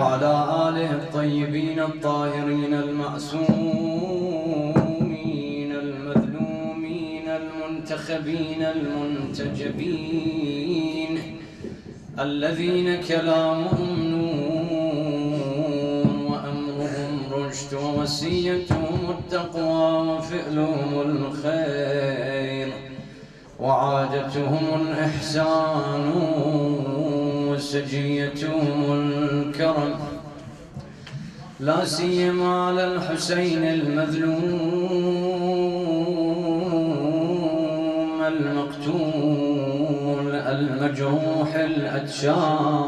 وعلى آله الطيبين الطاهرين المعصومين المذلومين المنتخبين المنتجبين الذين كلامهم نور وأمرهم رشد ووصيتهم التقوى وفعلهم الخير وعادتهم الإحسان وسجيتهم الكرم لا سيما على الحسين المذلوم المقتول المجروح الأتشان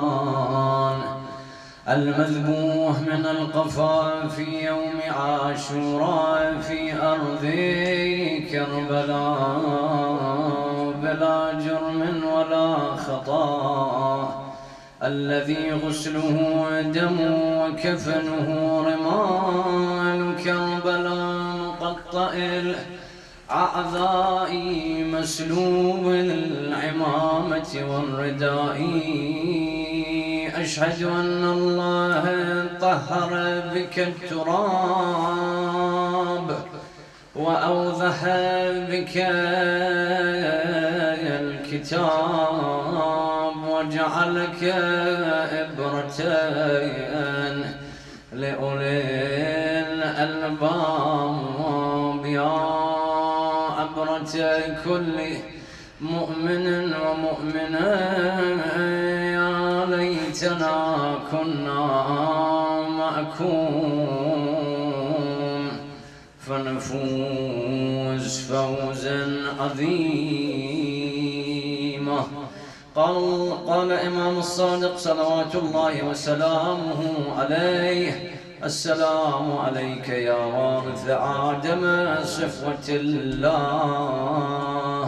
المذبوح من القفا في يوم عاشوراء في أرض كربلاء بلا جرم ولا خطأ الذي غسله دم وكفنه رمال كربلاء مقطع الأعضاء مسلوب العمامة والرداء أشهد أن الله طهر بك التراب وأوضح بك الكتاب وجعلك إبرة لأولي الألباب يا عبرة كل مؤمن ومؤمنة يا ليتنا كنا معكم فنفوز فوزا عظيما. قال إمام الصادق صلوات الله وسلامه عليه: السلام عليك يا وارث آدم صفوة الله.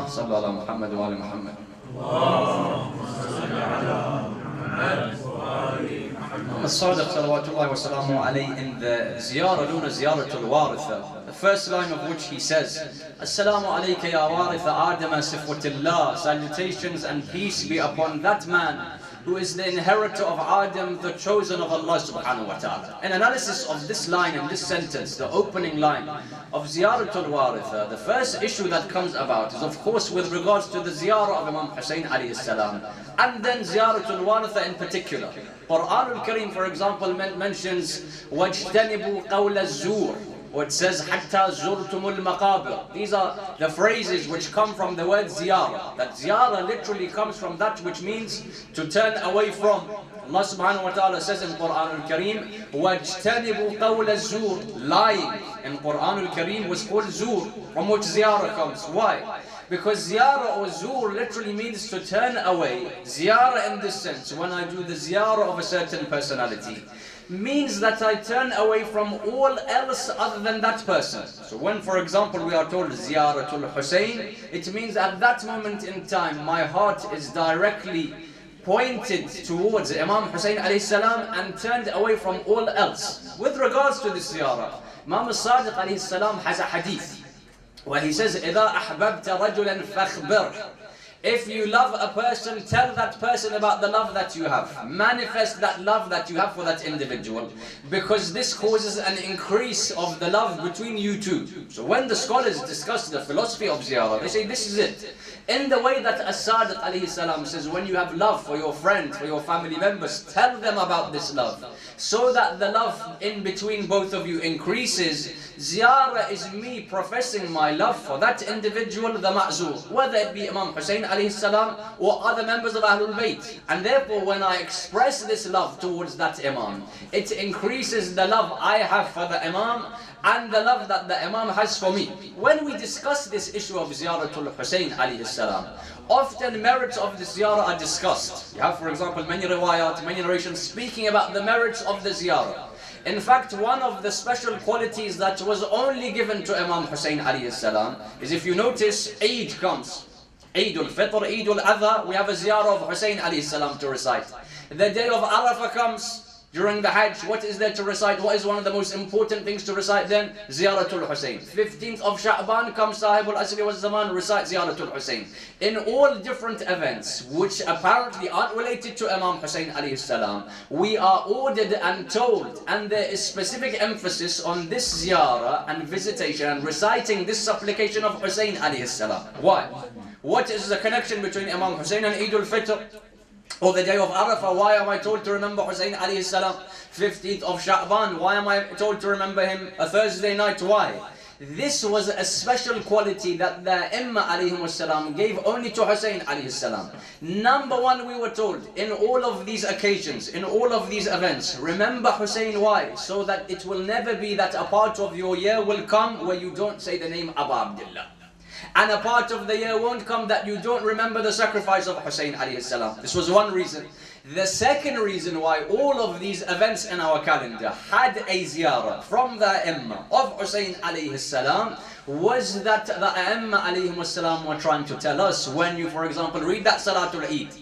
صلى على محمد وآل محمد. اللهم صل على محمد وآل محمد. الصادق صلوات الله وسلامه عليه in the Ziyara known as Ziyaratul Waritha, the first line of which he says: Assalamu alayka ya waritha Adam sifwatillah. Salutations and peace be upon that man who is the inheritor of Adam, the chosen of Allah subhanahu wa ta'ala. An analysis of this line and this sentence, the opening line of Ziyaratul Waritha, the first issue that comes about is of course with regards to the Ziyara of Imam Hussain alayhi salam, and then Ziyaratul Waritha in particular. Quran al-Kareem, for example, mentions وَاجْتَنِبُوا قَوْلَ الزُّورِ, or it says حَتَّى زُرْتُمُ الْمَقَابِرِ. These are the phrases which come from the word ziyara. That ziyara literally comes from that which means to turn away from. Allah subhanahu wa ta'ala says in Quran al-Kareem وَاجْتَنِبُوا قَوْلَ الزُّورِ. Lying in Quran al-Kareem was called zur, from which ziyara comes. Why? Because ziyara or zur literally means to turn away. Ziyara in this sense, when I do the ziyara of a certain personality, means that I turn away from all else other than that person. So when, for example, we are told Ziyaratul Hussain, it means at that moment in time my heart is directly pointed towards Imam Hussain alayhi salam and turned away from all else. With regards to this ziyara, Imam Al-Sajjad alayhi salam has a hadith where he says, إِذَا أَحْبَبْتَ رَجُلًا فَأَخْبِرْهُ. If you love a person, tell that person about the love that you have. Manifest that love that you have for that individual, because this causes an increase of the love between you two. So when the scholars discuss the philosophy of ziyarah, they say this is it. In the way that As-Sadiq alayhi salam says, when you have love for your friends, for your family members, tell them about this love, so that the love in between both of you increases. Ziyarah is me professing my love for that individual, the ma'zur, whether it be Imam Hussain alayhi salam or other members of Ahlul Bayt. And therefore when I express this love towards that Imam, it increases the love I have for the Imam and the love that the Imam has for me. When we discuss this issue of Ziyaratul Hussain alayhi salam, often merits of the ziyarah are discussed. You have, for example, many riwayat, many narrations speaking about the merits of the ziyarah. In fact, one of the special qualities that was only given to Imam Hussain alayhi salam is, if you notice, Eid comes. Eid al-Fitr, Eid al-Adha, we have a ziyarah of Hussain alayhi salam to recite. The day of Arafah comes, During the Hajj, what is there to recite? What is one of the most important things to recite then? Ziyaratul Hussain. 15th of Sha'ban comes Sahibul Asri wal Zaman, recite Ziyaratul Hussain. In all different events, which apparently aren't related to Imam Hussain alayhi salam, we are ordered and told, and there is specific emphasis on this ziyarah and visitation and reciting this supplication of Hussain alayhi salam. Why? What is the connection between Imam Hussain and Eid al-Fitr? Or the day of Arafah? Why am I told to remember Hussain alayhi salam? 15th of Sha'ban, why am I told to remember him a Thursday night? Why? This was a special quality that the Imam alayhi salam gave only to Hussain alayhi salam. Number one, we were told in all of these occasions, in all of these events, remember Hussain. Why? So that it will never be that a part of your year will come where you don't say the name Abu Abdullah. And a part of the year won't come that you don't remember the sacrifice of Hussain alayhi salam. This was one reason. The second reason why all of these events in our calendar had a ziyarah from the Imam of Hussain alayhi salam was that the Imam alayhi salam were trying to tell us, when you, for example, read that Salatul Eid,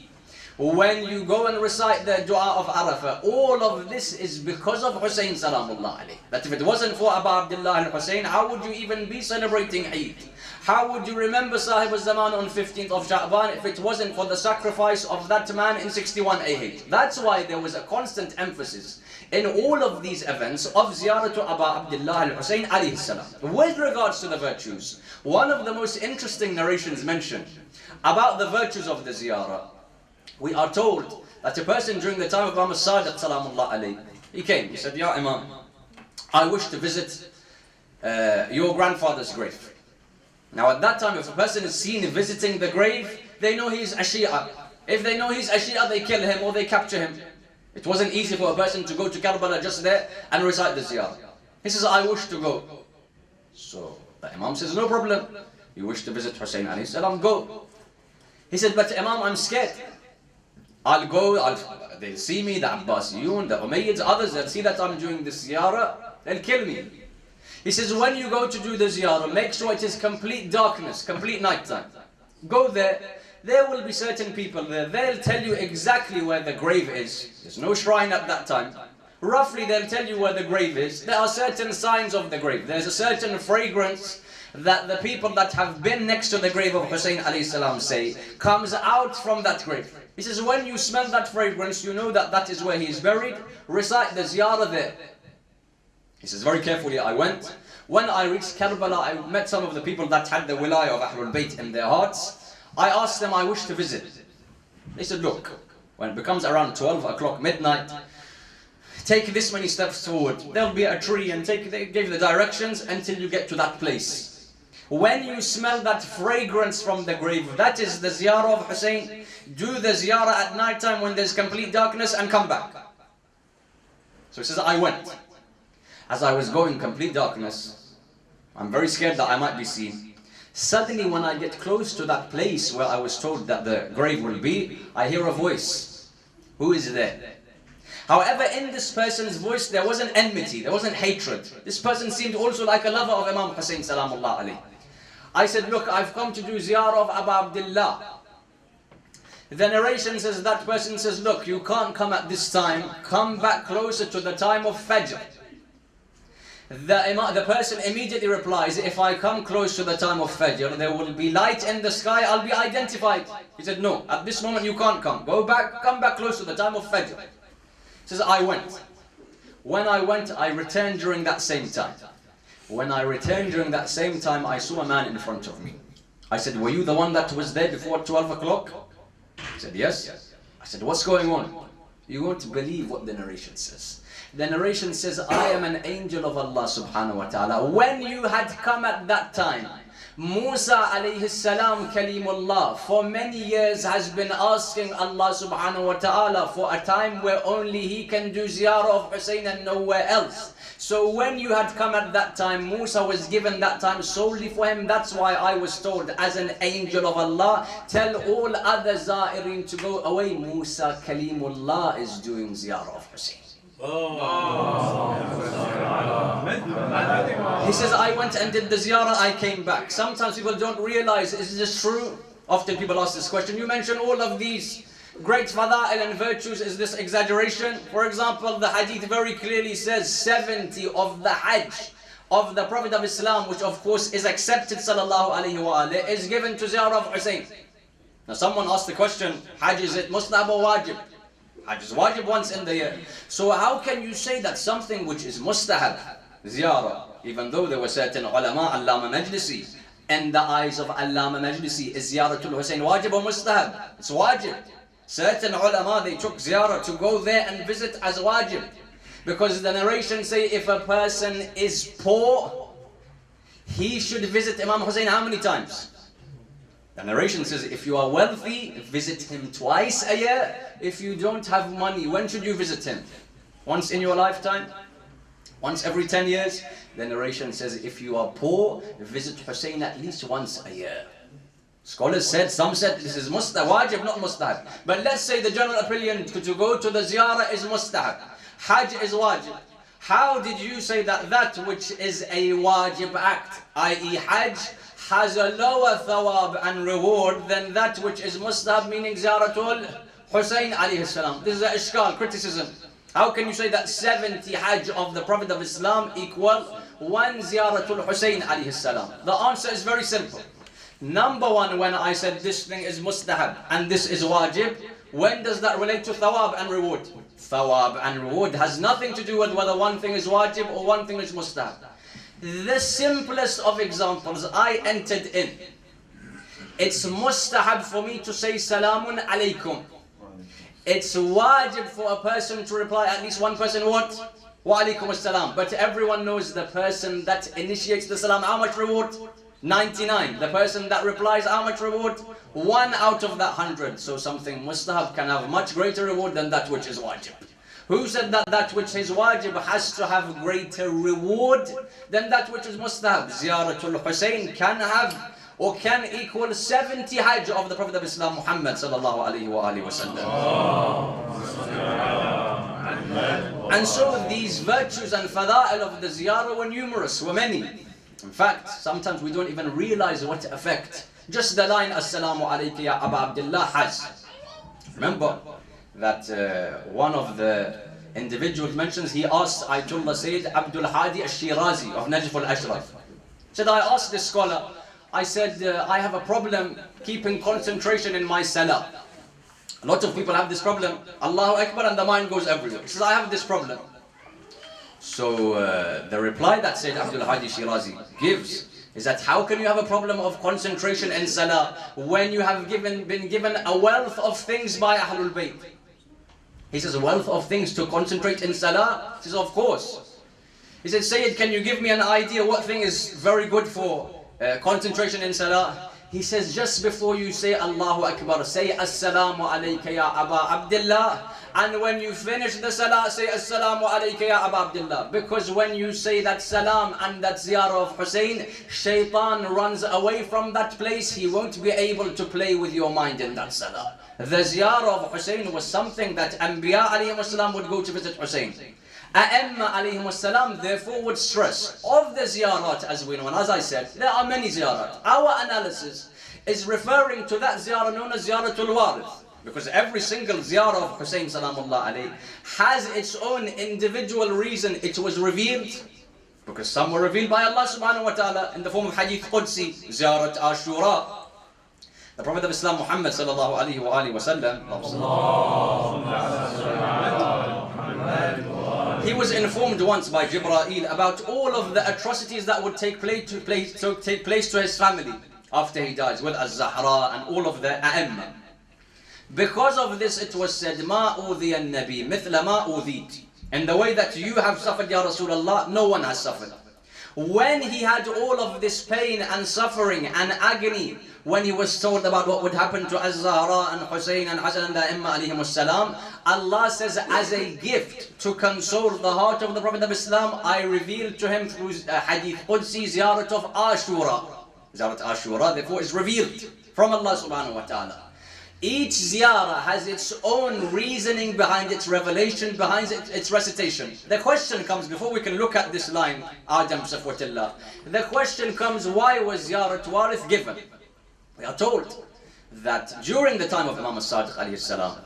when you go and recite the dua of Arafah, all of this is because of Hussain salamullah alayhi. That if it wasn't for Abu Abdullah al-Hussain, how would you even be celebrating Eid? How would you remember Sahib al-Zaman on 15th of Sha'ban if it wasn't for the sacrifice of that man in 61 AH? That's why there was a constant emphasis in all of these events of ziyarah to Abu Abdullah al-Hussain alayhi salam. With regards to the virtues, one of the most interesting narrations mentioned about the virtues of the ziyarah, we are told that a person during the time of Imam Al-Sajjad salamullah alayhi, he came, he said, Ya Imam, I wish to visit your grandfather's grave. Now at that time, if a person is seen visiting the grave, they know he's a Shia. If they know he's a Shia, they kill him or they capture him. It wasn't easy for a person to go to Karbala just there and recite the ziyarah. He says, I wish to go. So the Imam says, no problem. You wish to visit Hussain alayhi salam, go. He said, but Imam, I'm scared. I'll go, they'll see me, the Abbasiyun, the Umayyads, others, they'll see that I'm doing this ziyarah, they'll kill me. He says, when you go to do the ziyarah, make sure it is complete darkness, complete night time. Go there, there will be certain people there, they'll tell you exactly where the grave is. There's no shrine at that time. Roughly they'll tell you where the grave is. There are certain signs of the grave. There's a certain fragrance that the people that have been next to the grave of Hussain alayhi salam say comes out from that grave. He says, when you smell that fragrance, you know that that is where he is buried. Recite the ziyarah there. He says, very carefully, I went. When I reached Karbala, I met some of the people that had the wilayah of Ahlul Bayt in their hearts. I asked them, I wish to visit. They said, look, when it becomes around 12 o'clock, midnight, take this many steps forward. There'll be a tree, and they gave the directions until you get to that place. When you smell that fragrance from the grave, that is the ziyarah of Hussain. Do the ziyarah at night time when there's complete darkness and come back. So he says, I went. As I was going, complete darkness, I'm very scared that I might be seen. Suddenly when I get close to that place where I was told that the grave will be, I hear a voice. Who is there? However, in this person's voice there wasn't enmity, there wasn't hatred. This person seemed also like a lover of Imam Hussain salamullah alayhi. I said, look, I've come to do ziyarah of Abu Abdullah. The narration says, that person says, look, you can't come at this time, come back closer to the time of Fajr. The person immediately replies, if I come close to the time of Fajr, there will be light in the sky, I'll be identified. He said, no, at this moment you can't come. Go back, come back close to the time of Fajr. He says, I went. When I went, I returned during that same time. When I returned during that same time, I saw a man in front of me. I said, were you the one that was there before 12 o'clock? He said, yes. I said, what's going on? You won't believe what the narration says. The narration says, I am an angel of Allah subhanahu wa ta'ala. When you had come at that time, Musa alayhi salam kalimullah for many years has been asking Allah subhanahu wa ta'ala for a time where only he can do ziyarah of Hussain and nowhere else. So when you had come at that time, Musa was given that time solely for him. That's why I was told as an angel of Allah, tell all other Za'irin to go away. Musa kalimullah is doing ziyarah of Hussain. He says, I went and did the ziyarah, I came back. Sometimes people don't realize, is this true? Often people ask this question. You mention all of these great fada'il and virtues, is this exaggeration? For example, the hadith very clearly says 70 of the hajj of the Prophet of Islam, which of course is accepted sallallahu alayhi wa alayhi, is given to Ziyara of Hussain. Now someone asked the question, hajj, is it mustahab or wajib? Hajj is wajib once in the year. So how can you say that something which is mustahab, Ziyara, even though there were certain ulama, Allama Majlisi, in the eyes of Allama Majlisi, is Ziyaratul Hussain wajib or mustahab? It's wajib. Certain ulama, they took Ziyara to go there and visit as wajib. Because the narrations say if a person is poor, he should visit Imam Hussain how many times? The narration says if you are wealthy, visit him twice a year. If you don't have money, when should you visit him? Once in your lifetime? Once every 10 years? The narration says if you are poor, visit Hussain at least once a year. Scholars said, some said this is wajib, not mustahab. But let's say the general opinion to go to the ziyarah is mustahab. Hajj is wajib. How did you say that that which is a wajib act, i.e. Hajj, has a lower thawab and reward than that which is mustahab, meaning Ziyaratul Hussain alayhi salam? This is a ishkal, criticism. How can you say that 70 Hajj of the Prophet of Islam equal 1 Ziyaratul Hussain alayhi salam? The answer is very simple. Number one, when I said this thing is mustahab and this is wajib, when does that relate to thawab and reward? Thawab and reward has nothing to do with whether one thing is wajib or one thing is mustahab. The simplest of examples I entered in. It's mustahab for me to say salamun alaykum. It's wajib for a person to reply, at least one person, what? Wa alaykum as-salam. But everyone knows the person that initiates the salam, how much reward? 99. The person that replies, how much reward? 1 out of that 100. So something mustahab can have much greater reward than that which is wajib. Who said that that which is wajib has to have greater reward than that which is mustahab? Ziyaratul Hussain can have or can equal 70 hajj of the Prophet of Islam, Muhammad sallallahu alayhi wa alihi wasallam. And so these virtues and fada'il of the ziyarah were numerous, were many. In fact, sometimes we don't even realize what effect just the line Assalamu alayka ya Aba Abdullah has. Remember that one of the individuals mentions, he asked Ayatollah Sayyid Abdul Hadi al-Shirazi of Najf al-Ashraf. Said, I asked this scholar, I said, I have a problem keeping concentration in my salah. A lot of people have this problem. Allahu Akbar and the mind goes everywhere. He says, I have this problem. So the reply that Sayyid Abdul Hadi Shirazi gives is that how can you have a problem of concentration in salah when you have been given a wealth of things by Ahlul Bayt? He says, a wealth of things to concentrate in salah? He says, of course. He said, Sayyid, can you give me an idea what thing is very good for concentration in salah? He says, just before you say Allahu Akbar, say Assalamu alayka ya Aba Abdullah. And when you finish the salah, say Assalamu alayka ya Aba Abdullah. Because when you say that salam and that ziyarah of Hussain, shaitan runs away from that place. He won't be able to play with your mind in that salah. The ziyarah of Hussain was something that Anbiya alayhi salam would go to visit Hussain. A'imma alayhi salam therefore would stress of the ziyarat, as we know, and as I said, there are many ziyarat. Our analysis is referring to that ziyarah known as Ziyaratul Warith. Because every single ziyarah of Hussain salamullah alayhi has its own individual reason it was revealed. Because some were revealed by Allah subhanahu wa ta'ala in the form of hadith Qudsi, Ziyarat Ashura. The Prophet of Islam Muhammad sallallahu alayhi wa alihi wa sallam, he was informed once by Jibreel about all of the atrocities that would take place to his family after he dies, with Az-Zahra and all of the A'imma. Because of this it was said, مَا أُوذِيَ النَّبِي مِثْلَ مَا أُوذِيتِ. In the way that you have suffered, Ya Rasulullah, no one has suffered. When he had all of this pain and suffering and agony, when he was told about what would happen to Az-Zahra and Hussain and Hassan and the Imam alayhimus salam, Allah says, as a gift to console the heart of the Prophet of Islam, I revealed to him through hadith Qudsi, Ziyarat of Ashura. Ziyarat Ashura therefore is revealed from Allah subhanahu wa ta'ala. Each ziyarah has its own reasoning behind its revelation, behind its recitation. The question comes, before we can look at this line, Adam Safwatillah, the question comes, why was Ziyarat Warith given? We are told that during the time of Imam Al-Sajjad alayhi salam,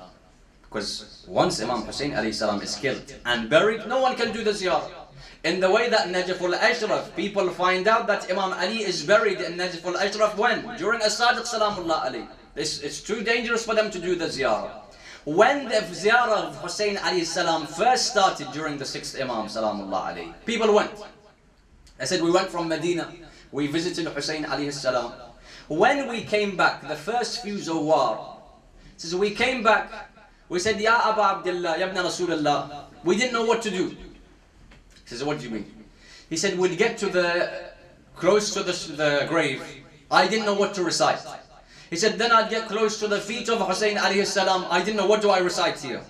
because once Imam Hussain alayhi salam is killed and buried, no one can do the ziyarah. In the way that Najaf al-Ashraf, people find out that Imam Ali is buried in Najaf al-Ashraf when? During As-Sadiq Salamullah alayhi. It's too dangerous for them to do the ziyarah. When the ziyarah of Hussain alayhi salam first started during the 6th Imam Salamullah alayhi, people went. I said we went from Medina, we visited Hussain alayhi salam. When we came back, the first few zawar, says we came back, we said, Ya Aba Abdullah, Ya Ibn Rasulullah, we didn't know what to do. He says, what do you mean? He said, we'd get to close to the grave, I didn't know what to recite. He said, then I'd get close to the feet of Hussain alayhi salam, I didn't know what do I recite here.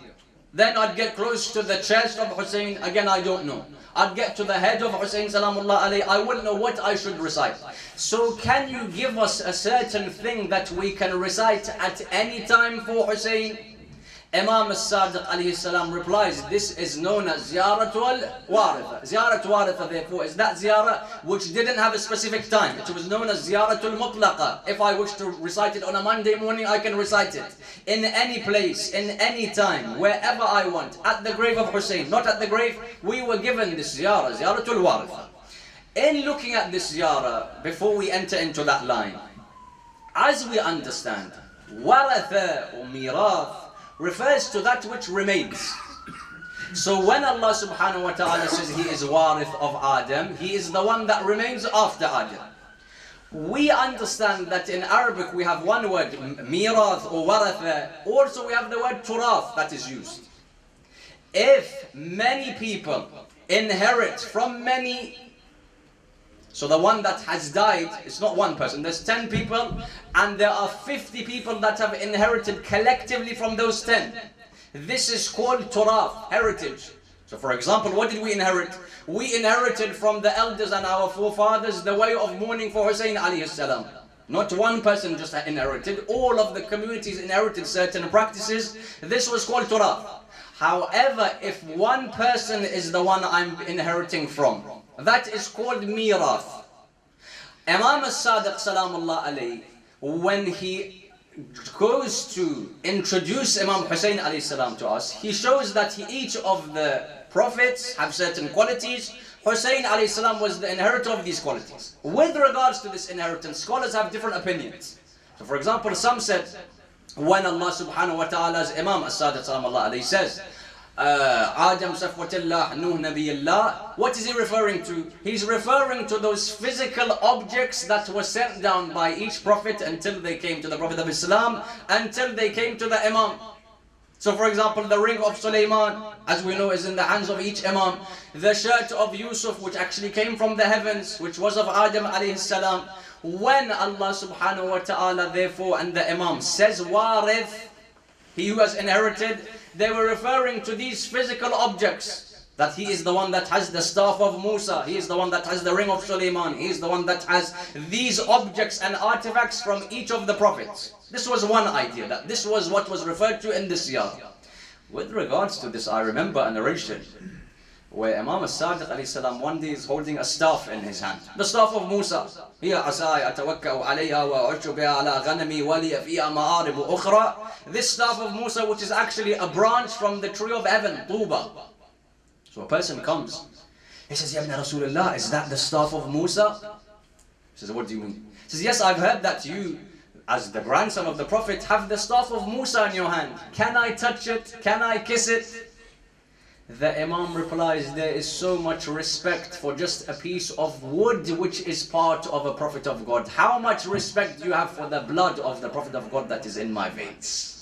Then I'd get close to the chest of Hussain, again I don't know. I'd get to the head of Hussain salamullah alayhi, I wouldn't know what I should recite. So can you give us a certain thing that we can recite at any time for Hussain? Imam Al-Sadiq alayhi salam replies, this is known as Ziyara al-Waritha. Ziyara al-Waritha therefore is that ziyarah which didn't have a specific time. It was known as Ziyara al-Mutlaqa. If I wish to recite it on a Monday morning, I can recite it. In any place, in any time, wherever I want. At the grave of Hussain, not at the grave, we were given this ziyarah, Ziyara al-Waritha. In looking at this ziyarah, before we enter into that line, as we understand, Waratha or Mirath refers to that which remains. So when Allah subhanahu wa ta'ala says He is Warith of Adam, He is the one that remains after Adam. We understand that in Arabic we have one word, Mirath or Waratha, also we have the word Turath that is used. If many people inherit from many, so the one that has died, it's not one person, there's 10 people, and there are 50 people that have inherited collectively from those 10. This is called Turath, heritage. So for example, what did we inherit? We inherited from the elders and our forefathers the way of mourning for Hussain alayhi salam. Not one person just inherited, all of the communities inherited certain practices. This was called Turath. However, if one person is the one I'm inheriting from, that is called Mirath. Imam Al-Sadiq Salamullah alayhi, when he goes to introduce Imam Hussain alayhi salam to us, he shows that each of the prophets have certain qualities. Hussain alayhi salam was the inheritor of these qualities. With regards to this inheritance, scholars have different opinions. So for example, some said, when Allah subhanahu wa ta'ala's Imam Al-Sadiq Salamullah alayhi says, Adam Safwatillah, Nuh Nabiyullah, what is he referring to? He's referring to those physical objects that were sent down by each prophet until they came to the Prophet of Islam, until they came to the Imam. So for example, the ring of Sulaiman, as we know, is in the hands of each Imam. The shirt of Yusuf, which actually came from the heavens, which was of Adam alayhi salam. When Allah subhanahu wa ta'ala therefore and the Imam says Warith, he who has inherited, they were referring to these physical objects. That he is the one that has the staff of Musa, he is the one that has the ring of Sulaiman, he is the one that has these objects and artifacts from each of the prophets. This was one idea, that this was what was referred to in this ziyarah. With regards to this, I remember a narration where Imam Al-Sadiq alayhi salam one day is holding a staff in his hand. The staff of Musa. Hiya asai atawakka'u alayha wa u'shu biha ala ghanami wa li fiha ma'arib ukhra. This staff of Musa, which is actually a branch from the tree of heaven, Tuba. So a person comes, he says, Ya Ibn Rasulullah, is that the staff of Musa? He says, what do you mean? He says, yes, I've heard that you, as the grandson of the Prophet, have the staff of Musa in your hand. Can I touch it? Can I kiss it? The Imam replies, there is so much respect for just a piece of wood which is part of a Prophet of God. How much respect do you have for the blood of the Prophet of God that is in my veins?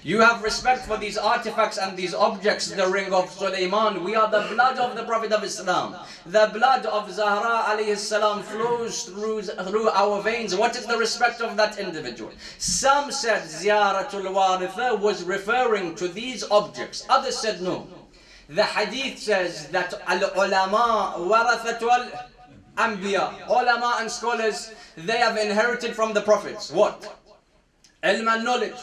You have respect for these artifacts and these objects, the ring of Sulaiman. We are the blood of the Prophet of Islam. The blood of Zahra alayhi salam flows through our veins. What is the respect of that individual? Some said Ziyaratul Waritha was referring to these objects. Others said no. The hadith says that al-ulama warathatul anbiya. Ulama and scholars, they have inherited from the prophets. What? Ilm and knowledge.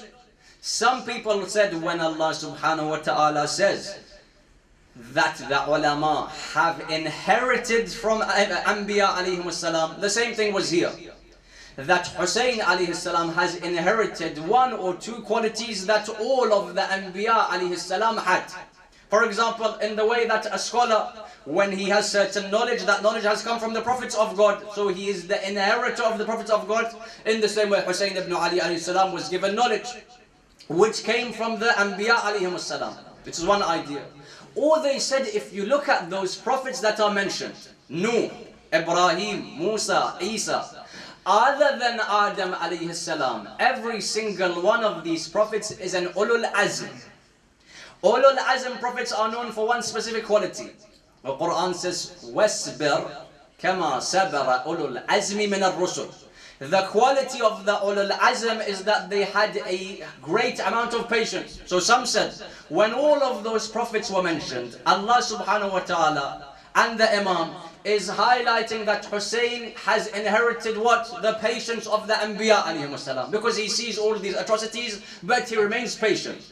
Some people said when Allah subhanahu wa ta'ala says that the ulama have inherited from anbiya alayhim salam, the same thing was here. that Hussain alayhi salam has inherited one or two qualities that all of the Anbiya alayhi salam had. For example, in the way that a scholar, when he has certain knowledge, that knowledge has come from the prophets of God, so he is the inheritor of the prophets of God. In the same way, Hussain ibn Ali alayhi salam was given knowledge which came from the Anbiya alayhi salam. Which is one idea. Or they said, if you look at those prophets that are mentioned, Nuh, Ibrahim, Musa, Isa, other than Adam alayhi salam, every single one of these prophets is an ulul azm. Ulul azm prophets are known for one specific quality. The Quran says, وَاسْبِرْ كَمَا سَبَرَ أُولُو الْعَزْمِ مِنَ الرُّسُلِ. The quality of the ulul azm is that they had a great amount of patience. So some said, when all of those prophets were mentioned, Allah subhanahu wa ta'ala and the Imam is highlighting that Hussain has inherited what? The patience of the Anbiya alayhim salam. Because he sees all these atrocities, but he remains patient.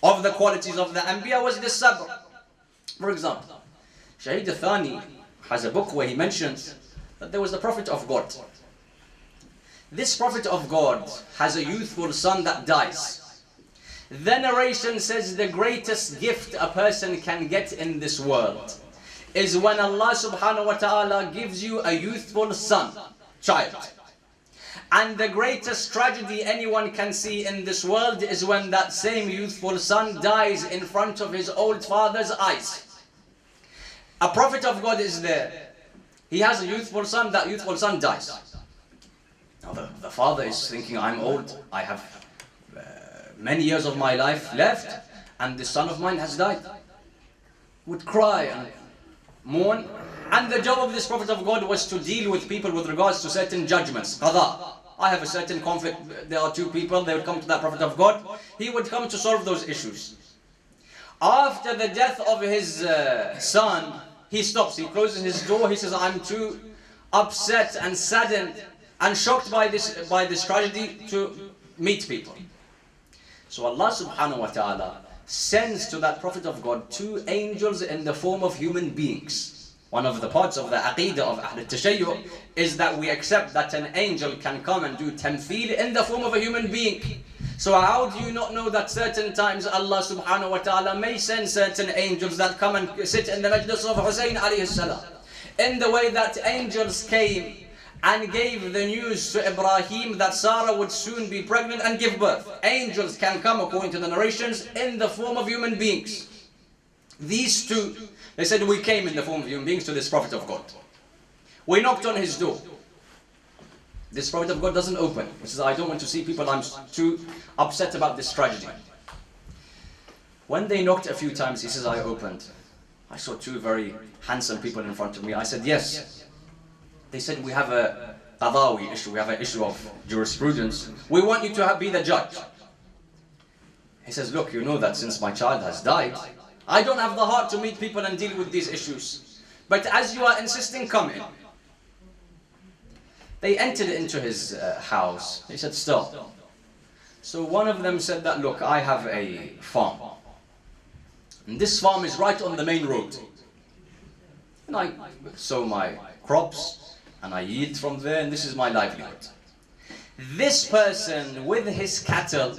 Of the qualities of the Anbiya was this sabr. For example, Shahid al-Thani has a book where he mentions that there was the Prophet of God. This Prophet of God has a youthful son that dies. The narration says the greatest gift a person can get in this world is when Allah subhanahu wa ta'ala gives you a youthful son, child. And the greatest tragedy anyone can see in this world is when that same youthful son dies in front of his old father's eyes. A Prophet of God is there. He has a youthful son, that youthful son dies. Now the father is thinking, I'm old, I have many years of my life left, and this son of mine has died. Would cry and mourn. And the job of this Prophet of God was to deal with people with regards to certain judgments. Qadha. I have a certain conflict, there are two people, they would come to that Prophet of God. He would come to solve those issues. After the death of his son, he stops, he closes his door, he says, I'm too upset and saddened and shocked by this tragedy to meet people. So Allah subhanahu wa ta'ala sends to that Prophet of God two angels in the form of human beings. One of the parts of the aqidah of Ahl al-Tashayyu is that we accept that an angel can come and do tamtheel in the form of a human being. So how do you not know that certain times Allah subhanahu wa ta'ala may send certain angels that come and sit in the majlis of Hussain alayhi salam? In the way that angels came and gave the news to Ibrahim that Sarah would soon be pregnant and give birth. Angels can come, according to the narrations, in the form of human beings. These two, they said, we came in the form of human beings to this Prophet of God. We knocked on his door. This Prophet of God doesn't open. He says, I don't want to see people, I'm too upset about this tragedy. When they knocked a few times, he says, I opened. I saw two very handsome people in front of me. I said, yes. They said, we have a qadawi issue, we have an issue of jurisprudence. We want you to be the judge. He says, look, you know that since my child has died, I don't have the heart to meet people and deal with these issues. But as you are insisting, come in. They entered into his house. He said, stop. So one of them said that, look, I have a farm. And this farm is right on the main road. And I sow my crops and I yield from there, and this is my livelihood. This person with his cattle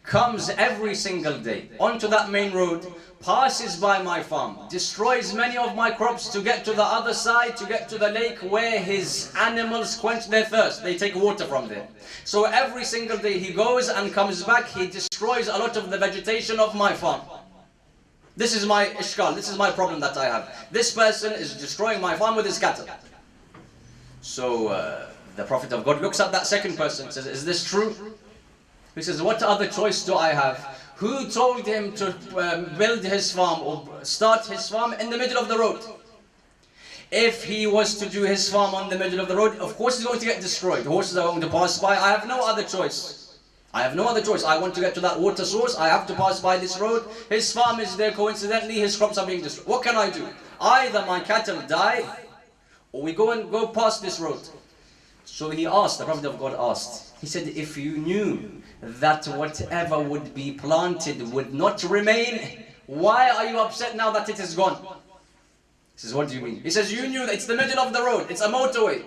comes every single day onto that main road, passes by my farm, destroys many of my crops to get to the other side, to get to the lake where his animals quench their thirst. They take water from there. So every single day he goes and comes back, he destroys a lot of the vegetation of my farm. This is my ishkal, this is my problem that I have. This person is destroying my farm with his cattle. So the Prophet of God looks at that second person and says, is this true? He says, what other choice do I have? Who told him to build his farm or start his farm in the middle of the road? If he was to do his farm on the middle of the road, of course he's going to get destroyed. Horses are going to pass by. I have no other choice. I have no other choice. I want to get to that water source. I have to pass by this road. His farm is there. Coincidentally, his crops are being destroyed. What can I do? Either my cattle die, or we go past this road. So he asked, the Prophet of God asked, he said, if you knew that whatever would be planted would not remain, why are you upset now that it is gone? He says, what do you mean? He says, you knew that it's the middle of the road, it's a motorway.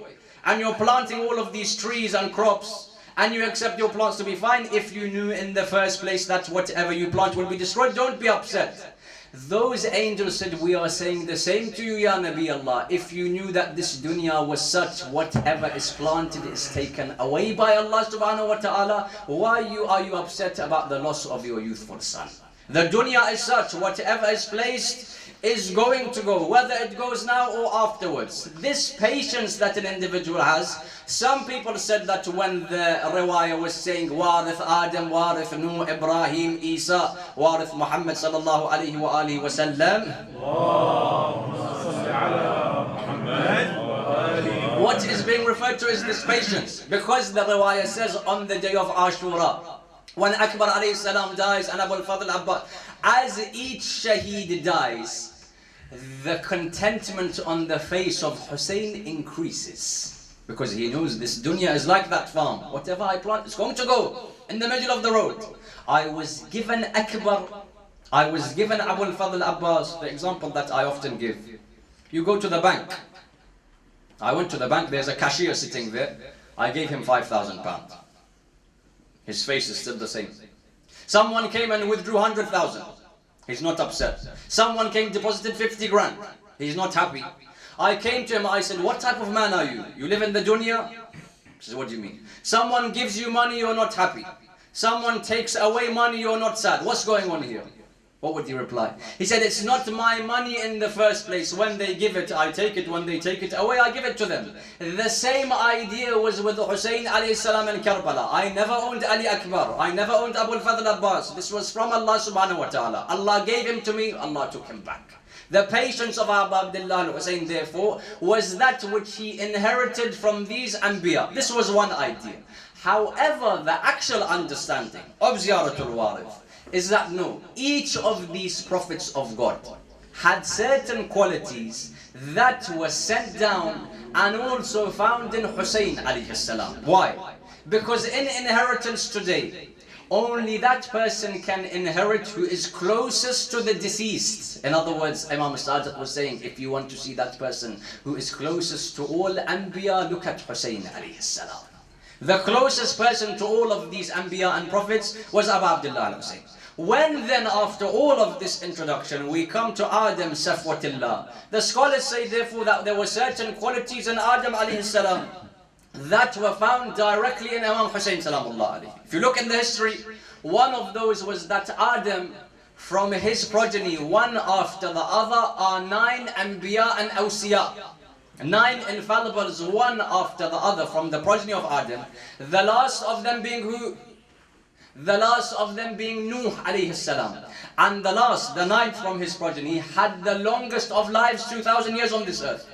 and you're planting all of these trees and crops, and you accept your plants to be fine, if you knew in the first place that whatever you plant will be destroyed, don't be upset. Those angels said, we are saying the same to you, Ya Nabi Allah. If you knew that this dunya was such, whatever is planted is taken away by Allah subhanahu wa ta'ala, why are you upset about the loss of your youthful son? The dunya is such, whatever is placed is going to go, whether it goes now or afterwards. This patience that an individual has, some people said that when the riwayah was saying Warith Adam, Warith Nuh, Ibrahim, Isa, Warith Muhammad sallallahu alayhi wa alihi wa sallam, what is being referred to is this patience, because the riwayah says on the day of Ashura, when Akbar alayhi salam dies and Abu al-Fadl Abbas, as each shaheed dies, the contentment on the face of Hussain increases, because he knows this dunya is like that farm. Whatever I plant is going to go in the middle of the road. I was given Akbar, I was given Abu al-Fadl Abbas, the example that I often give. You go to the bank. I went to the bank, there's a cashier sitting there. I gave him £5,000. His face is still the same. Someone came and withdrew 100,000. He's not upset. Someone came, deposited 50 grand. He's not happy. I came to him, I said, what type of man are you? You live in the dunya? He said, what do you mean? Someone gives you money, you're not happy. Someone takes away money, you're not sad. What's going on here? What would you reply? He said, it's not my money in the first place. When they give it, I take it. When they take it away, I give it to them. The same idea was with Hussain alayhi salam in Karbala. I never owned Ali Akbar. I never owned Abu al-Fadl Abbas. This was from Allah subhanahu wa ta'ala. Allah gave him to me, Allah took him back. The patience of Abu Abdullah al-Hussain, therefore, was that which he inherited from these Anbiya. This was one idea. However, the actual understanding of Ziyaratul Warith is that no, each of these prophets of God had certain qualities that were sent down and also found in Hussain alayhi salam. Why? Because in inheritance today, only that person can inherit who is closest to the deceased. In other words, Imam Al-Sajjad was saying, if you want to see that person who is closest to all Anbiya, look at Hussain alayhi salam. The closest person to all of these Anbiya and prophets was Abu Abdullah al-Hussain. When then, after all of this introduction, we come to Adam Safwatillah, the scholars say therefore that there were certain qualities in Adam alayhi salam that were found directly in Imam Hussain salamullah alayhi. If you look in the history, one of those was that Adam, from his progeny, one after the other, are 9 Anbiya and Awsiya. 9 infallibles, one after the other from the progeny of Adam. The last of them being who? The last of them being Nuh alayhi salam. And the last, the 9th from his progeny, had the longest of lives, 2,000 years on this earth.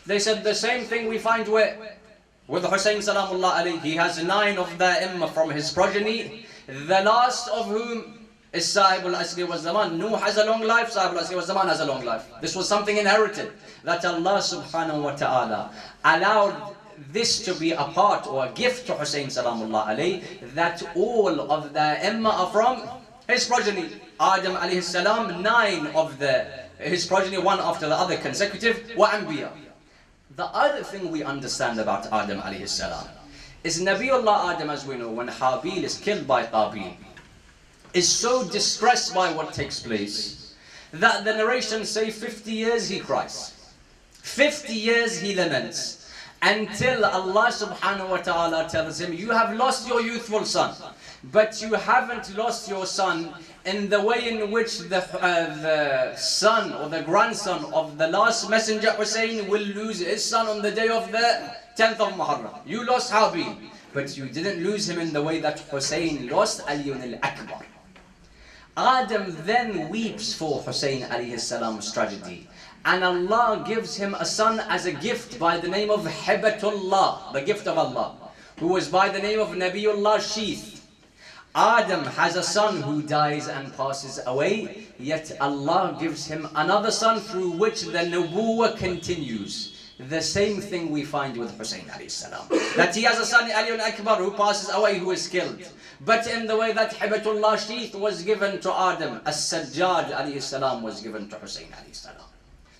They said the same thing we find with Hussain salamullah alayhi. He has 9 of the Imam from his progeny, the last of whom is Sahib al-Asri wa Zaman. Nuh has a long life, Sahib al-Asri wa Zaman has a long life. This was something inherited, that Allah subhanahu wa ta'ala allowed this to be a part or a gift to Hussain salamullah alayhi, that all of the Imma are from his progeny. Adam alayhi salam, 9 of his progeny, one after the other consecutive, wa Anbiya. The other thing we understand about Adam alayhi salam is Nabiullah Adam, as we know, when Habil is killed by Qabil, is so distressed by what takes place that the narrations say 50 years he cries. 50 years he laments. Until Allah subhanahu wa ta'ala tells him, you have lost your youthful son, but you haven't lost your son in the way in which the son or the grandson of the last messenger Hussain will lose his son on the day of the 10th of Muharram. You lost Habil, but you didn't lose him in the way that Hussain lost Ali al-Akbar. Adam then weeps for Hussain alayhi salam's tragedy. And Allah gives him a son as a gift by the name of Hibatullah, the gift of Allah, who was by the name of Nabiullah Sheath. Adam has a son who dies and passes away, yet Allah gives him another son through which the nubuwwah continues. The same thing we find with Hussain alayhi salam, that he has a son Ali al-Akbar who passes away, who is killed. But in the way that Hibatullah Sheath was given to Adam, As-Sajjad alayhi salam was given to Hussain alayhi salam.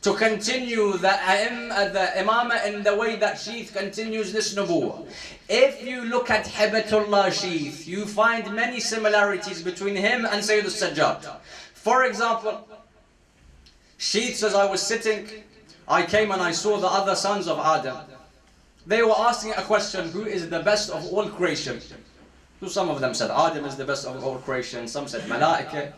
to continue the imamah in the way that Sheeth continues this nubuwwah. If you look at Hibatullah Sheeth, you find many similarities between him and Sayyid Al-Sajjad. For example, Sheeth says, I was sitting, I came and I saw the other sons of Adam. They were asking a question, who is the best of all creation? So some of them said Adam is the best of all creation, some said Malaika.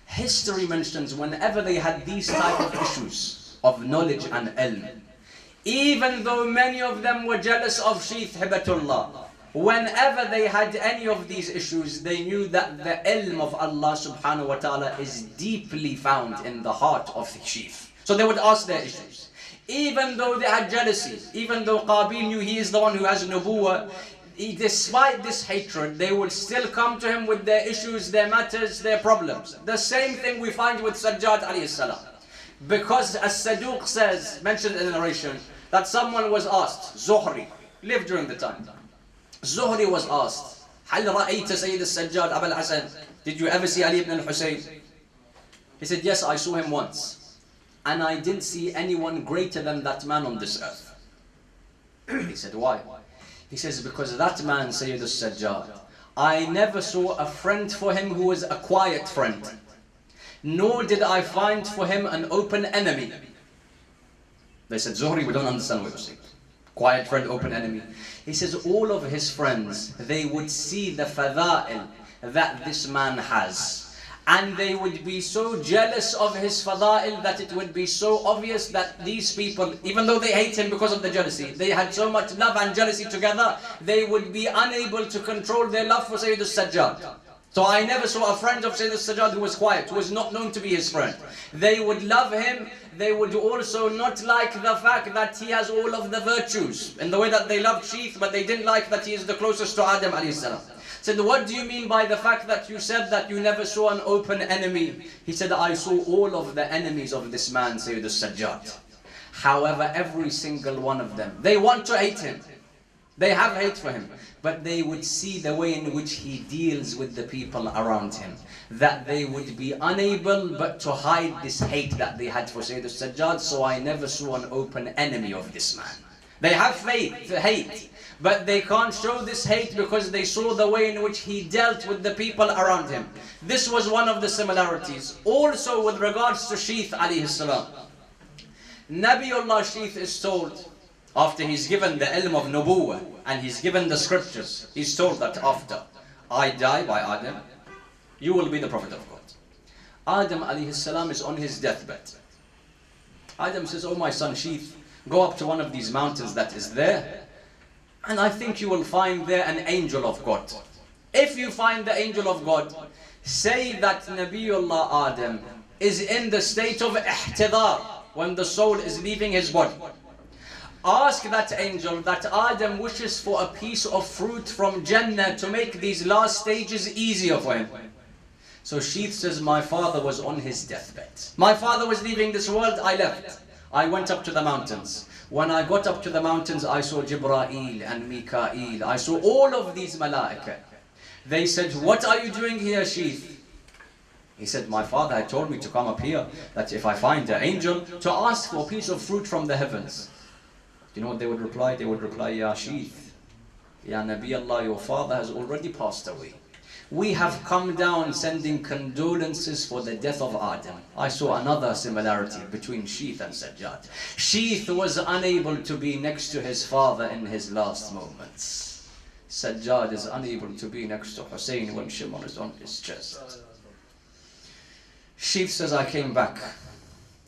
History mentions whenever they had these type of issues of knowledge and ilm, even though many of them were jealous of Sheeth Hibatullah, whenever they had any of these issues, they knew that the ilm of Allah subhanahu wa ta'ala is deeply found in the heart of the Sheeth. So they would ask their issues. Even though they had jealousy, even though Qabil knew he is the one who has nubuwwah, despite this hatred, they would still come to him with their issues, their matters, their problems. The same thing we find with Sajjad alayhi salam. Because As-Saduq says, mentioned in the narration, that someone was asked, Zuhri, lived during the time. Zuhri was asked, هل رأيت سيد السجاد أبا الحسن? Did you ever see Ali ibn al-Hussain? He said, yes, I saw him once. And I didn't see anyone greater than that man on this earth. He said, why? He says, because that man, Sayyid Al-Sajjad, I never saw a friend for him who was a quiet friend. Nor did I find for him an open enemy. They said, Zuhri, we don't understand what you're saying. Quiet friend, open enemy. He says, all of his friends, they would see the fada'il that this man has. And they would be so jealous of his fada'il that it would be so obvious that these people, even though they hate him because of the jealousy, they had so much love and jealousy together, they would be unable to control their love for Sayyid Al-Sajjad. So I never saw a friend of Sayyid Al-Sajjad who was quiet, who was not known to be his friend. They would love him, they would also not like the fact that he has all of the virtues, in the way that they loved Sheeth, but they didn't like that he is the closest to Adam alayhi salam. Said, what do you mean by the fact that you said that you never saw an open enemy? He said, I saw all of the enemies of this man, Sayyid Al-Sajjad. However, every single one of them, they want to hate him. They have hate for him. But they would see the way in which he deals with the people around him. That they would be unable but to hide this hate that they had for Sayyid Al-Sajjad. So I never saw an open enemy of this man. They have hate. But they can't show this hate because they saw the way in which he dealt with the people around him. This was one of the similarities. Also with regards to Sheeth alayhi salam. Nabiullah Sheeth is told, after he's given the ilm of nubuwwah and he's given the scriptures, he's told that after I die by Adam, you will be the Prophet of God. Adam alayhi salam is on his deathbed. Adam says, oh my son Sheeth, go up to one of these mountains that is there, and I think you will find there an angel of God. If you find the angel of God, say that Nabiullah Adam is in the state of ihtidar, when the soul is leaving his body. Ask that angel that Adam wishes for a piece of fruit from Jannah to make these last stages easier for him. So Sheeth says, my father was on his deathbed. My father was leaving this world, I left. I went up to the mountains. When I got up to the mountains, I saw Jibreel and Mikael. I saw all of these malaika. They said, what are you doing here, Sheeth? He said, my father had told me to come up here, that if I find an angel, to ask for a piece of fruit from the heavens. You know what they would reply? They would reply, Ya Sheeth, Ya Nabi Allah, your father has already passed away. We have come down sending condolences for the death of Adam. I saw another similarity between Sheeth and Sajjad. Sheeth was unable to be next to his father in his last moments. Sajjad is unable to be next to Hussain when Shimon is on his chest. Sheeth says, I came back.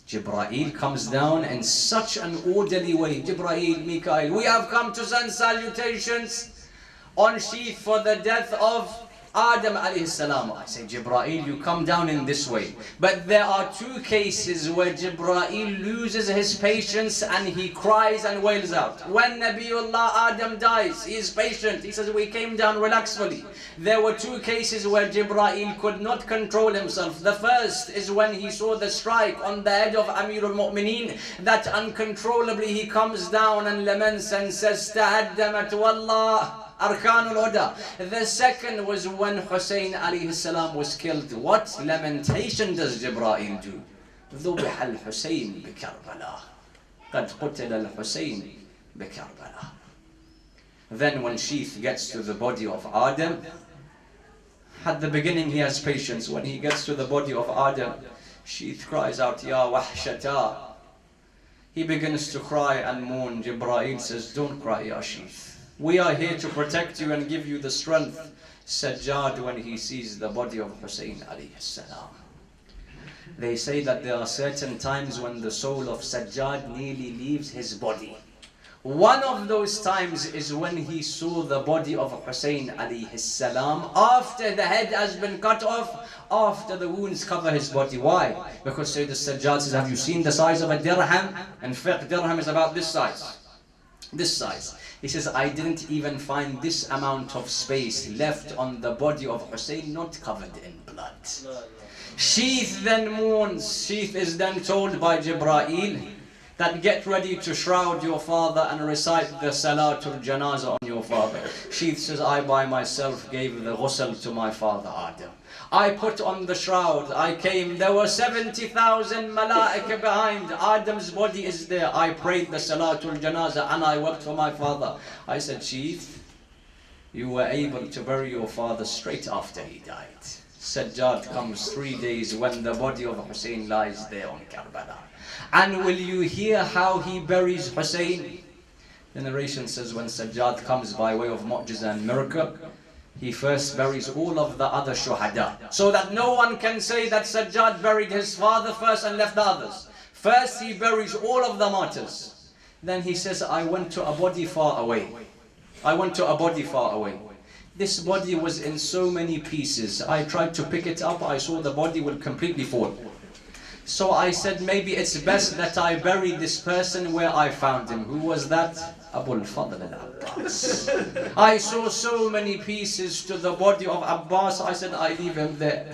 Jibreel comes down in such an orderly way. Jibreel, Mikael, we have come to send salutations on Sheeth for the death of Adam alayhi salam. I say, Jibreel, you come down in this way. But there are two cases where Jibreel loses his patience and he cries and wails out. When Nabiullah Adam dies, he is patient. He says, we came down relaxfully. There were two cases where Jibreel could not control himself. The first is when he saw the strike on the head of Amirul Mu'mineen, that uncontrollably he comes down and laments and says, Tahaddamat wallah. Arkanul Huda. The second was when Hussain alayhi salam was killed. What lamentation does Jibreel do? ذبح الحسين بكربلاء قد قتل الحسين بكربلاء. Then when Sheeth gets to the body of Adam, at the beginning he has patience. When he gets to the body of Adam, Sheeth cries out, Ya wahshata. He begins to cry and mourn. Jibreel says, don't cry, Ya Sheeth. We are here to protect you and give you the strength. Sajjad, when he sees the body of Hussain alayhi salam. They say that there are certain times when the soul of Sajjad nearly leaves his body. One of those times is when he saw the body of Hussain alayhi salam after the head has been cut off, after the wounds cover his body. Why? Because Sayyid al-Sajjad says, have you seen the size of a dirham? In fact, dirham is about this size. This size. He says, I didn't even find this amount of space left on the body of Hussain not covered in blood. Sheeth then mourns. Sheeth is then told by Jibreel that get ready to shroud your father and recite the Salatul Janazah on your father. Sheeth says, I by myself gave the ghusl to my father Adam. I put on the shroud, I came, there were 70,000 malaika behind, Adam's body is there. I prayed the Salatul Janazah and I wept for my father. I said, Sheeth, you were able to bury your father straight after he died. Sajjad comes 3 days when the body of Hussain lies there on Karbala. And will you hear how he buries Hussain? The narration says when Sajjad comes by way of mu'jiza and miracle, he first buries all of the other shuhada, so that no one can say that Sajjad buried his father first and left the others. First he buries all of the martyrs. Then he says, I went to a body far away. I went to a body far away. This body was in so many pieces. I tried to pick it up, I saw the body will completely fall. So I said, maybe it's best that I bury this person where I found him. Who was that? Abu al-Fadl al-Abbas. I saw so many pieces to the body of Abbas, I said, I leave him there.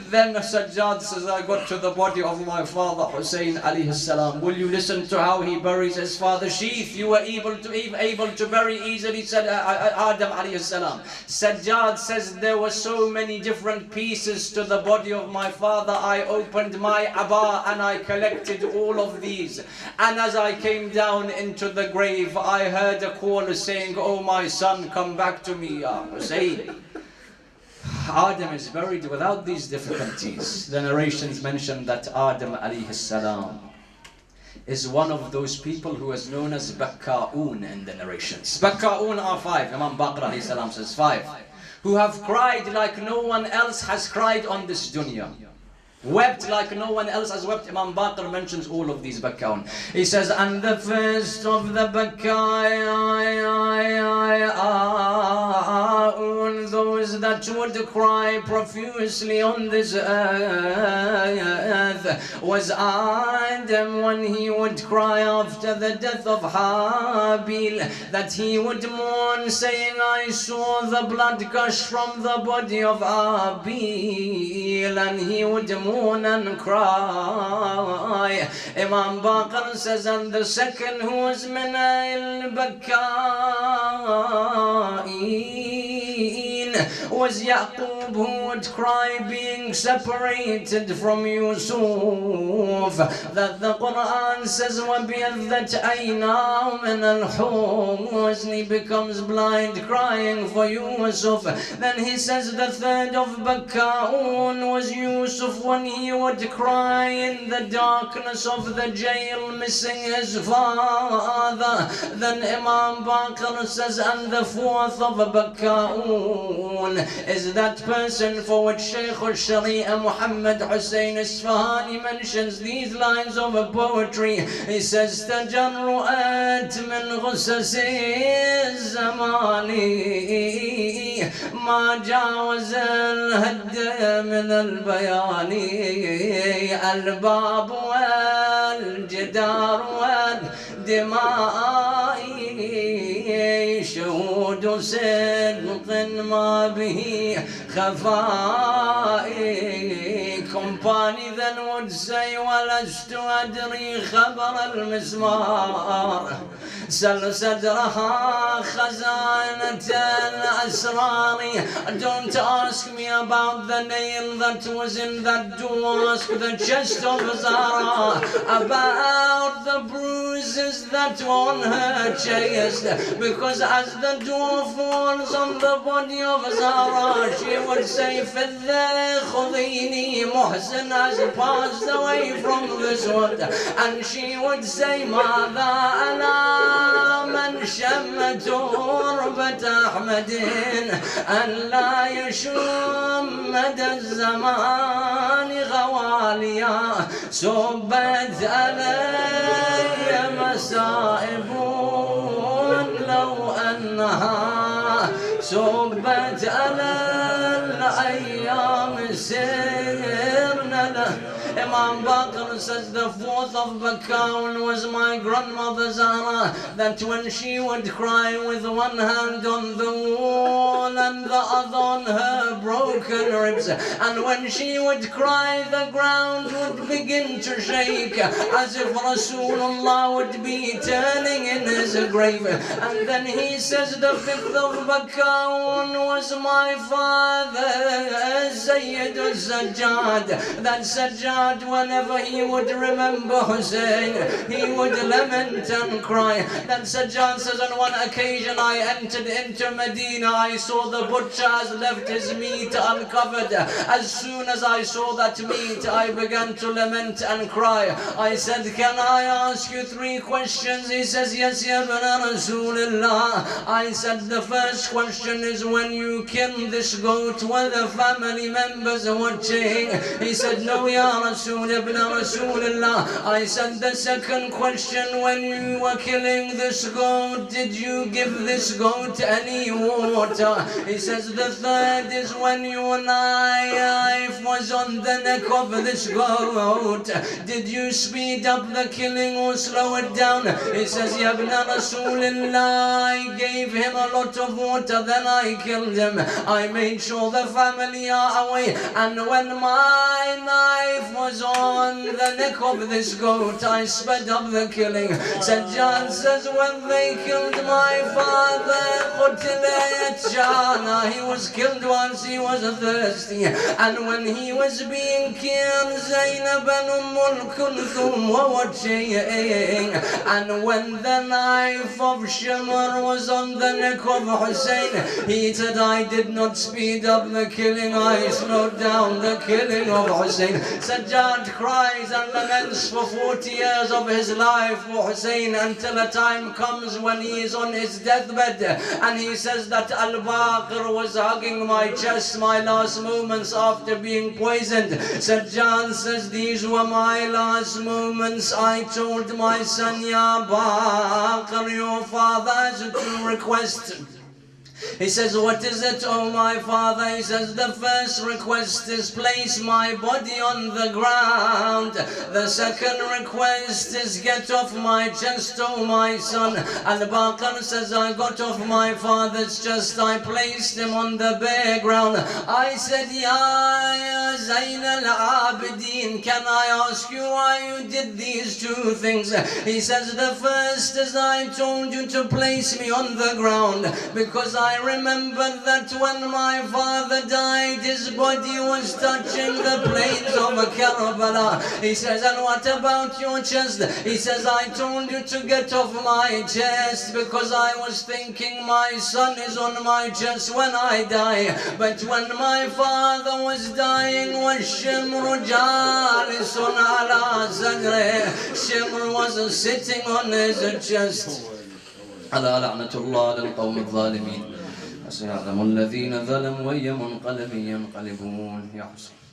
Then Sajjad says, I got to the body of my father Hussain alayhi salam. Will you listen to how he buries his father? Sheeth, you were able to bury easily, said Adam alayhi salam. Sajjad says, there were so many different pieces to the body of my father. I opened my abba and I collected all of these. And as I came down into the grave, I heard a call saying, oh my son, come back to me, Ya Hussain. Adam is buried without these difficulties. The narrations mention that Adam alayhi salam is one of those people who is known as Bakka'un in the narrations. Bakka'un are 5, Imam Baqir alayhi salam says 5, who have cried like no one else has cried on this dunya. Wept like no one else has wept. Imam Baqir mentions all of these Bakka'un. He says, and the first of the Bakka'un, those that would cry profusely on this earth, was Adam when he would cry after the death of Habil, that he would mourn saying, I saw the blood gush from the body of Habil, and he would mourn and cry. Imam Baqir says, and the second who was min al-Bakka'in was Yaqub, who would cry being separated from Yusuf, that the Quran says وَبِيَضَّتْ عَيْنَاهُ مِنَ الْحُزْنِ, he becomes blind crying for Yusuf. Then he says the third of Bakka'un was Yusuf when he would cry in the darkness of the jail missing his father. Then Imam Baqir says, and the fourth of Bakka'un is that person for which Shaykh al-Sharia Muhammad Hussain Isfahani mentions these lines of poetry. He says, تجرؤت من غسس الزمان ما جاوز الهد من البيان الباب والجدار والدماء شهود صدق ما به خفاء. Company then would say, ولست أدري خبر المسمار. سل صدرها خزانة الأسرار. Don't ask me about the nail that was in that door. Ask the chest of Zara about the bruises that were on her chest. Because as the door falls on the body of Zara, she would say, Fidda khudini, Muhsin has passed away from this world. And she would say, Mada ana man shamma turbat Ahmadin, and la yashum mada zamani ghawaliya, subbat alayya masaibun law annaha subbat ala al-ayyam sirna lah. Imam Baqir says the fourth of Bakaun was my grandmother Zara, that when she would cry with one hand on the wall and the other on her broken ribs, and when she would cry the ground would begin to shake as if Rasulullah would be turning in his grave. And then he says the fifth of Bakaun was my father Sayyid Al-Sajjad, that Sajjad whenever he would remember Hussain, he would lament and cry. Then Sajjad says, on one occasion I entered into Medina, I saw the butcher has left his meat uncovered. As soon as I saw that meat, I began to lament and cry. I said, can I ask you 3 questions? He says, yes, ya ibn Rasulullah. I said, the first question is, when you kill this goat, were the family members watching? He said, no, ya Rasul ibn Rasulullah. I said, the second question, when you were killing this goat, did you give this goat any water? He says, the third is, when your knife was on the neck of this goat, did you speed up the killing or slow it down? He says, Ya ibn Rasulullah, I gave him a lot of water, then I killed him. I made sure the family are away, and when my knife was on the neck of this goat, I sped up the killing. Sajjad says, when they killed my father, he was killed once he was thirsty, and when he was being killed, Zainab and Kulthum were watching, and when the knife of Shamar was on the neck of Hussain, he said, I did not speed up the killing, I slowed down the killing of Hussain. Sajjad cries and laments for 40 years of his life for Hussain, until a time comes when he is on his deathbed, and he says that Al-Baqir was hugging my chest my last moments after being poisoned. Sajjad says, these were my last moments. I told my son, Ya Baqir, your father has a request. He says, what is it, oh my father? He says, the first request is place my body on the ground. The second request is get off my chest, oh my son. Al-Baqir says, I got off my father's chest, I placed him on the bare ground. I said, Ya Zayn al-Abidin, can I ask you why you did these 2 things? He says, the first is I told you to place me on the ground because I remembered that when my father died, his body was touching the plains of Karbala. He says, and what about your chest? He says, I told you to get off my chest because I was thinking my son is on my chest when I die. But when my father was dying, Shimr jalisun ala sadri, Shimr was sitting on his chest. ألا لعنة الله للقوم الظالمين. سيعلم الذين ظلموا أي منقلب ينقلبون. يا حسين.